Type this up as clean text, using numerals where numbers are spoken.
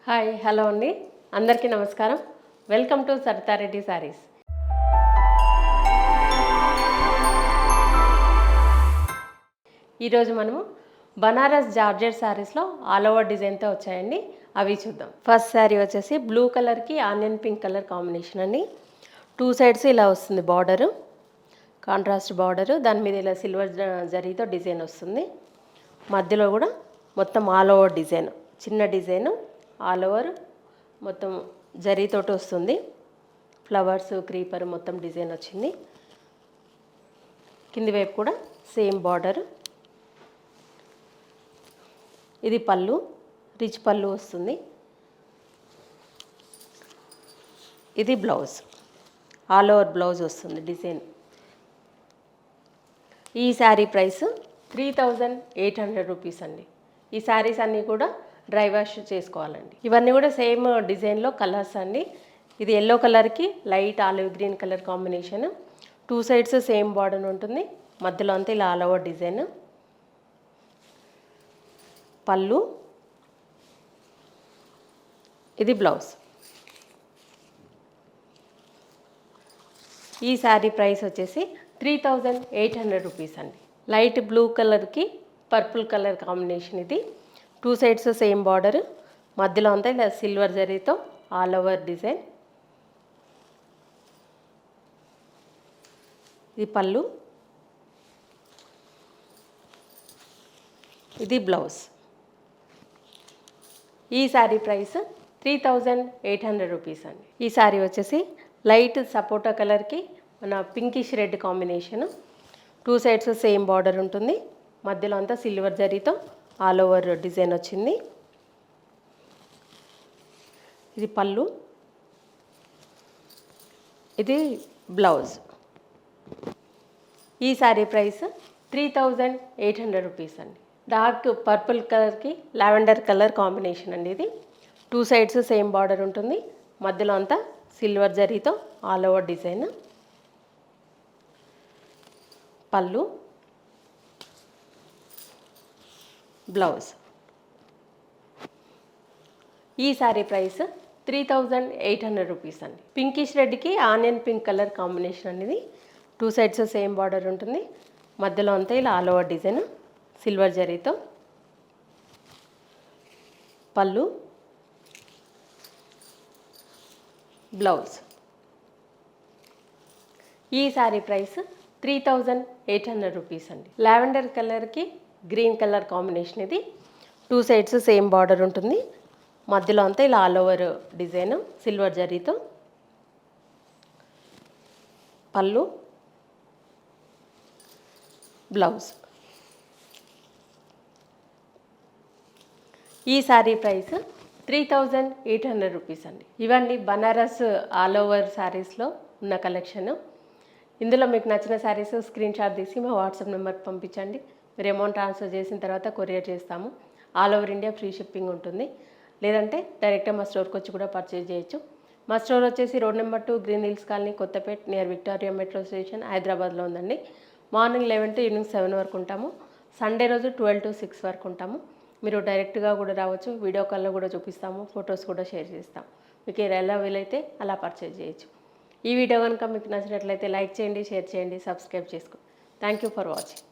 Hi hello అండి, అందరికీ నమస్కారం. Welcome to Saritha Reddy saris. ఈరోజు మనము బనారస్ జార్జెట్ శారీస్లో ఆల్ ఓవర్ డిజైన్తో వచ్చాయండి, అవి చూద్దాం. ఫస్ట్ శారీ వచ్చేసి బ్లూ కలర్కి ఆనియన్ పింక్ కలర్ కాంబినేషన్ అండి. 2 సైడ్స్ ఇలా వస్తుంది బార్డరు, కాంట్రాస్ట్ బార్డరు. దాని మీద ఇలా సిల్వర్ జరీతో డిజైన్ వస్తుంది. మధ్యలో కూడా మొత్తం ఆల్ ఓవర్ డిజైన్, చిన్న డిజైన్ ఆల్ ఓవర్ మొత్తం జరీతోటి వస్తుంది. ఫ్లవర్స్ క్రీపర్ మొత్తం డిజైన్ వచ్చింది. కింది వైపు కూడా సేమ్ బార్డర్. ఇది పళ్ళు, రిచ్ పళ్ళు వస్తుంది. ఇది బ్లౌజ్, ఆల్ ఓవర్ బ్లౌజ్ వస్తుంది డిజైన్. ఈ శారీ ప్రైస్ 3800 రూపీస్ అండి. ఈ శారీస్ అన్నీ కూడా డ్రై వాష్ చేసుకోవాలండి. ఇవన్నీ కూడా సేమ్ డిజైన్లో కలర్స్ అండి. ఇది ఎల్లో కలర్కి light olive green colour combination. 2 sides same border ఉంటుంది. మధ్యలో అంతా ఇలా ఆల్ ఓవర్ డిజైన్. పళ్ళు, ఇది బ్లౌజ్. ఈ శారీ ప్రైస్ వచ్చేసి 3800 రూపీస్ అండి. లైట్ బ్లూ కలర్కి పర్పుల్ కలర్ కాంబినేషన్. ఇది 2 సైడ్స్ సేమ్ బార్డర్, మధ్యలో అంతా ఇలా సిల్వర్ జరీతో ఆల్ ఓవర్ డిజైన్. ఇది పళ్ళు, ఇది బ్లౌజ్. ఈ శారీ ప్రైస్ 3800 రూపీస్ అండి. ఈ శారీ వచ్చేసి లైట్ సపోటా కలర్కి మన pinkish red combination. 2 sides same border ఉంటుంది. మధ్యలో అంతా సిల్వర్ జరీతో ఆల్ ఓవర్ డిజైన్ వచ్చింది. ఇది పళ్ళు, ఇది బ్లౌజ్. ఈ శారీ ప్రైస్ 3800 రూపీస్ అండి. డార్క్ పర్పుల్ కలర్కి లావెండర్ కలర్ కాంబినేషన్ అండి. ఇది 2 సైడ్స్ సేమ్ బార్డర్ ఉంటుంది. మధ్యలో అంతా సిల్వర్ జరీతో ఆల్ ఓవర్ డిజైన్. పళ్ళు, బ్లౌజ్. ఈ శారీ ప్రైస్ 3800 రూపీస్ అండి. పింకిష్ రెడ్కి ఆనియన్ పింక్ కలర్ కాంబినేషన్ అనేది. 2 సైడ్స్ సేమ్ బార్డర్ ఉంటుంది. మధ్యలో అంతా ఇలా ఆల్ ఓవర్ డిజైన్ సిల్వర్ జరీతో. పళ్ళు, బ్లౌజ్. ఈ శారీ ప్రైస్ 3800 రూపీస్ అండి. లావెండర్ కలర్కి గ్రీన్ కలర్ కాంబినేషన్. ఇది 2 సైడ్స్ సేమ్ బార్డర్ ఉంటుంది. మధ్యలో అంతా ఇలా ఆల్ ఓవర్ డిజైన్ సిల్వర్ జరీతో. పళ్ళు, బ్లౌజ్. ఈ శారీ ప్రైస్ 3800 రూపీస్ అండి. ఇవన్నీ బనారస్ ఆల్ ఓవర్ శారీస్లో ఉన్న కలెక్షన్. ఇందులో మీకు నచ్చిన శారీస్ స్క్రీన్ షాట్ తీసి మా వాట్సాప్ నెంబర్కి పంపించండి. మీరు అమౌంట్ ట్రాన్స్ఫర్ చేసిన తర్వాత కొరియర్ చేస్తాము. All over India free shipping ఉంటుంది. లేదంటే డైరెక్ట్గా మా స్టోర్కి వచ్చి కూడా పర్చేజ్ చేయొచ్చు. మా స్టోర్ వచ్చేసి road number 2 green hills colony, Kothapet, near Victoria metro station, హైదరాబాద్లో ఉందండి. మార్నింగ్ 11 to ఈవినింగ్ 7 వరకు ఉంటాము. సండే రోజు 12 to 6 వరకు ఉంటాము. మీరు డైరెక్ట్గా కూడా రావచ్చు. వీడియో కాల్లో కూడా చూపిస్తాము, ఫొటోస్ కూడా షేర్ చేస్తాం. మీకు ఎలా వీలైతే అలా పర్చేజ్ చేయొచ్చు. ఈ వీడియో కనుక మీకు నచ్చినట్లయితే లైక్ చేయండి, షేర్ చేయండి, సబ్స్క్రైబ్ చేసుకోండి. Thank you for watching.